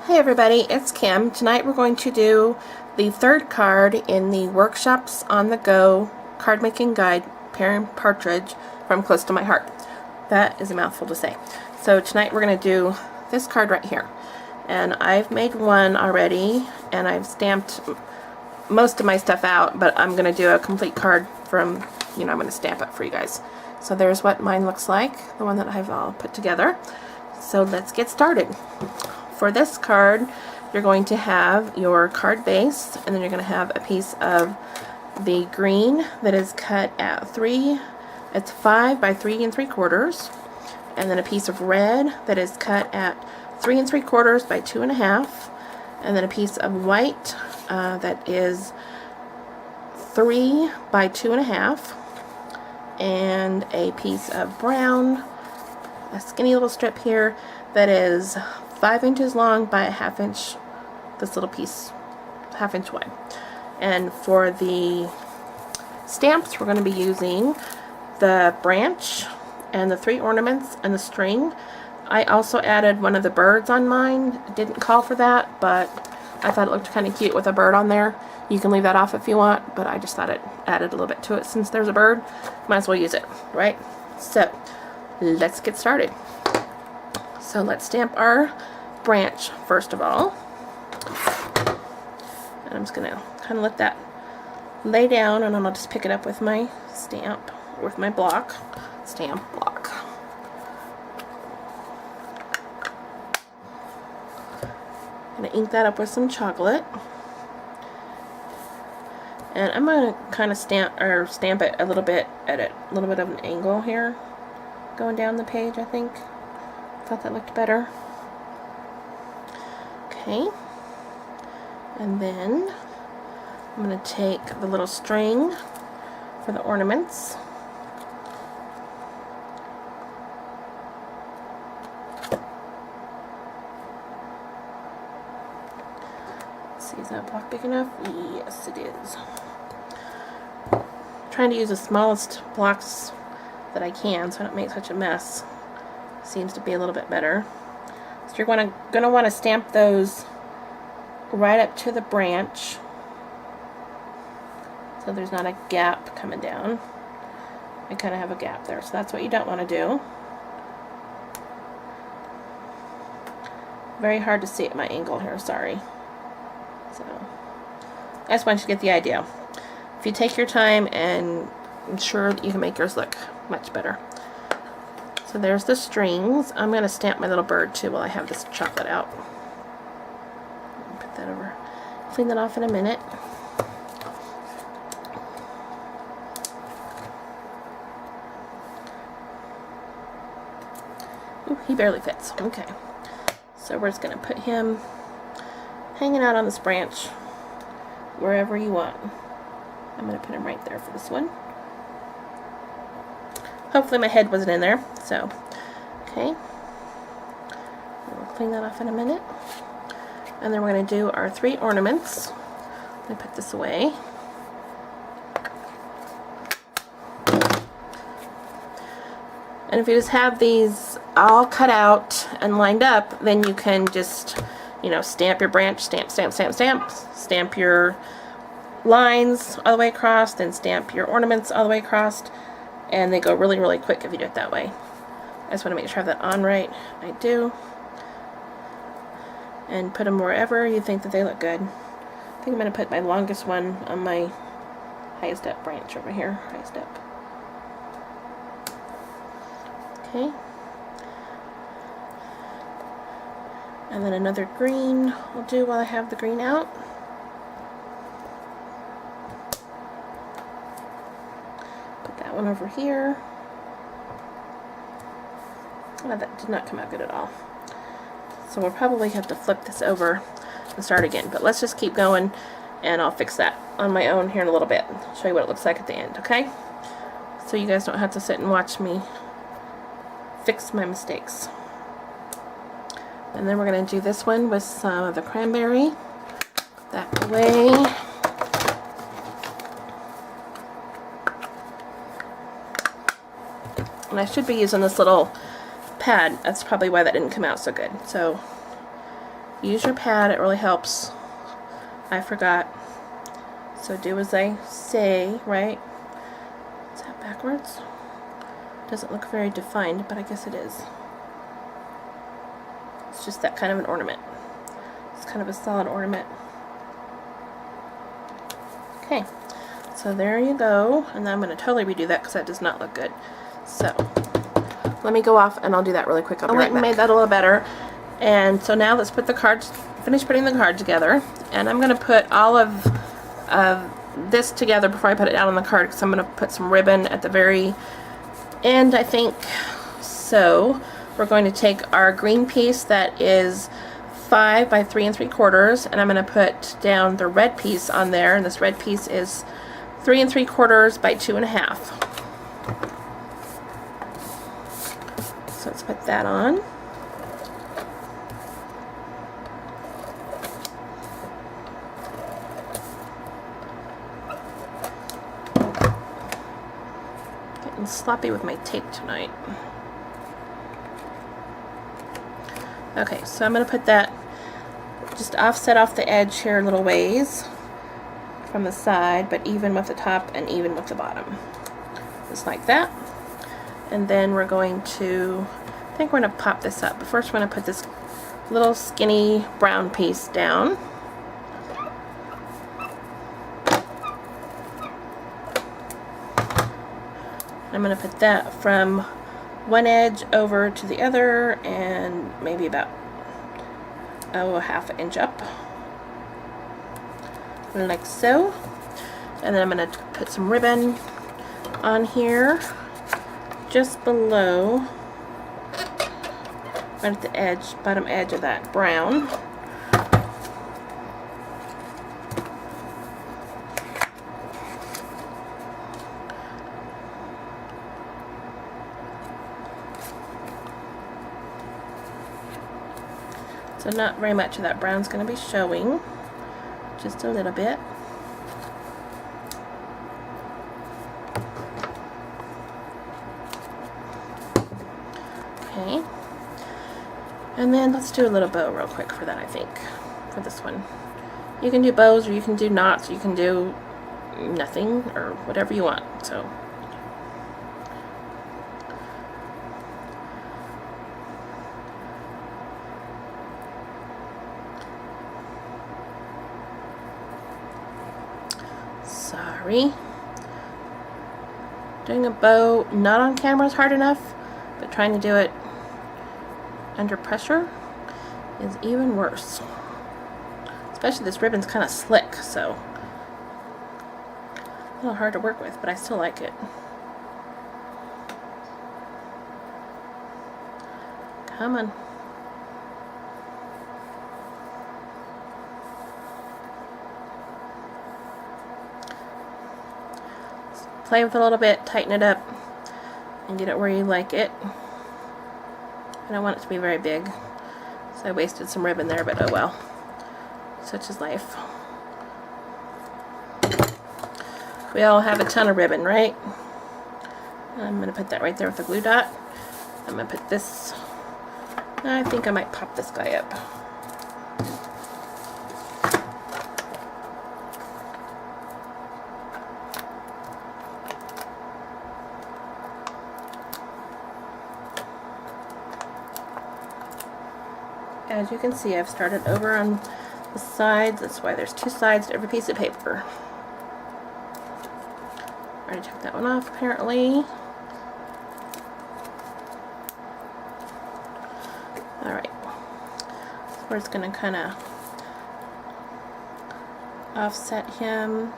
Hey everybody, it's Kim. Tonight we're going to do the third card in the Workshops on the Go card making guide, Pear and Partridge, from Close to My Heart. That is a mouthful to say. So tonight we're going to do this card right here. And I've made one already, and I've stamped most of my stuff out, but I'm going to do a complete card from, I'm going to stamp it for you guys. So there's what mine looks like, the one that I've all put together. So let's get started. For this card, you're going to have your card base, and then you're going to have a piece of the green that is cut at 5 by 3 3/4, and then a piece of red that is cut at 3 3/4 by 2 1/2, and then a piece of white that is 3 by 2 1/2, and a piece of brown, a skinny little strip here that is 5 inches long by a 1/2 inch, this little piece, 1/2 inch wide. And for the stamps, we're going to be using the branch and the 3 ornaments and the string. I also added one of the birds on mine. It didn't call for that, but I thought it looked kind of cute with a bird on there. You can leave that off if you want, but I just thought it added a little bit to it. Since there's a bird, might as well use it, right? So let's get started. So let's stamp our branch first of all. And I'm just going to kind of let that lay down, and then I'll just pick it up with my stamp, with my block. Stamp block. I'm going to ink that up with some chocolate. And I'm going to kind of stamp it a little bit at a little bit of an angle here, going down the page, I think. Thought that looked better. Okay. And then I'm going to take the little string for the ornaments. Let's see, is that block big enough? Yes, it is. I'm trying to use the smallest blocks that I can so I don't make such a mess. Seems to be a little bit better. So you're going to want to stamp those right up to the branch, so there's not a gap coming down. I kind of have a gap there, so that's what you don't want to do. Very hard to see at my angle here, sorry. So I just want you to get the idea. If you take your time, and I'm sure that you can make yours look much better. So there's the strings. I'm going to stamp my little bird too while I have this chocolate out. Put that over. Clean that off in a minute. Ooh, he barely fits. Okay. So we're just going to put him hanging out on this branch wherever you want. I'm going to put him right there for this one. Hopefully my head wasn't in there, so, okay. We'll clean that off in a minute. And then we're going to do our 3 ornaments. Let me put this away. And if you just have these all cut out and lined up, then you can just, stamp your branch, stamp, stamp, stamp, stamp, stamp your lines all the way across, then stamp your ornaments all the way across. And they go really, really quick if you do it that way. I just want to make sure I have that on right. I do. And put them wherever you think that they look good. I think I'm going to put my longest one on my highest up branch over here. Highest up. Okay. And then another green will do while I have the green out. One over here. Oh, that did not come out good at all. So we'll probably have to flip this over and start again. But let's just keep going, and I'll fix that on my own here in a little bit. I'll show you what it looks like at the end, okay? So you guys don't have to sit and watch me fix my mistakes. And then we're going to do this one with some of the cranberry. Put that away. And I should be using this little pad. That's probably why that didn't come out so good. So use your pad, it really helps. I forgot. So do as I say, right? Is that backwards? Doesn't look very defined, but I guess it is. It's just that kind of an ornament. It's kind of a solid ornament. Okay, so there you go. And then I'm going to totally redo that because that does not look good. So let me go off and I'll do that really quick. I went and made that a little better. And so now let's put the cards, finish putting the card together. And I'm going to put all of this together before I put it down on the card because I'm going to put some ribbon at the very end, I think. So we're going to take our green piece that is 5 by 3 3/4, and I'm going to put down the red piece on there, and this red piece is 3 3/4 by 2 1/2. So let's put that on. Getting sloppy with my tape tonight. Okay, so I'm going to put that just offset off the edge here a little ways from the side, but even with the top and even with the bottom. Just like that. And then we're going to, I think we're going to pop this up. But first we're going to put this little skinny brown piece down. I'm going to put that from one edge over to the other and maybe about a 1/2 inch up, like so. And then I'm going to put some ribbon on here just below, right at the edge, bottom edge of that brown. So not very much of that brown's going to be showing, just a little bit. Okay, and then let's do a little bow real quick for that, I think, for this one. You can do bows or you can do knots, or you can do nothing or whatever you want. So sorry. Doing a bow not on camera is hard enough, but trying to do it under pressure is even worse. Especially this ribbon's kind of slick, so a little hard to work with, but I still like it. Come on. Play with it a little bit, tighten it up, and get it where you like it. I don't want it to be very big, so I wasted some ribbon there, but oh well. Such is life. We all have a ton of ribbon, right? I'm going to put that right there with the glue dot. I'm going to put this, I think I might pop this guy up. As you can see, I've started over on the sides. That's why there's 2 sides to every piece of paper. Already took that one off, apparently. Alright. So we're just going to kind of offset him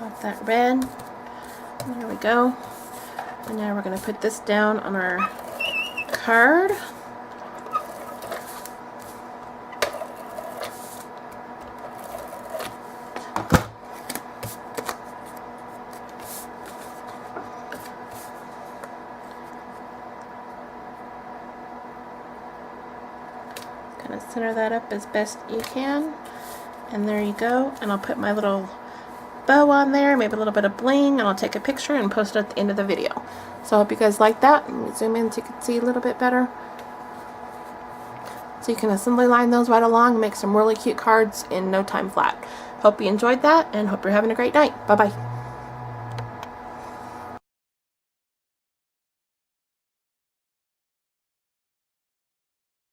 off that red. There we go. And now we're going to put this down on our card. Kind of center that up as best you can, and there you go. And I'll put my little bow on there, maybe a little bit of bling, and I'll take a picture and post it at the end of the video. So I hope you guys like that. Let me zoom in so you can see a little bit better. So you can assembly line those right along and make some really cute cards in no time flat. Hope you enjoyed that, and hope you're having a great night. Bye-bye.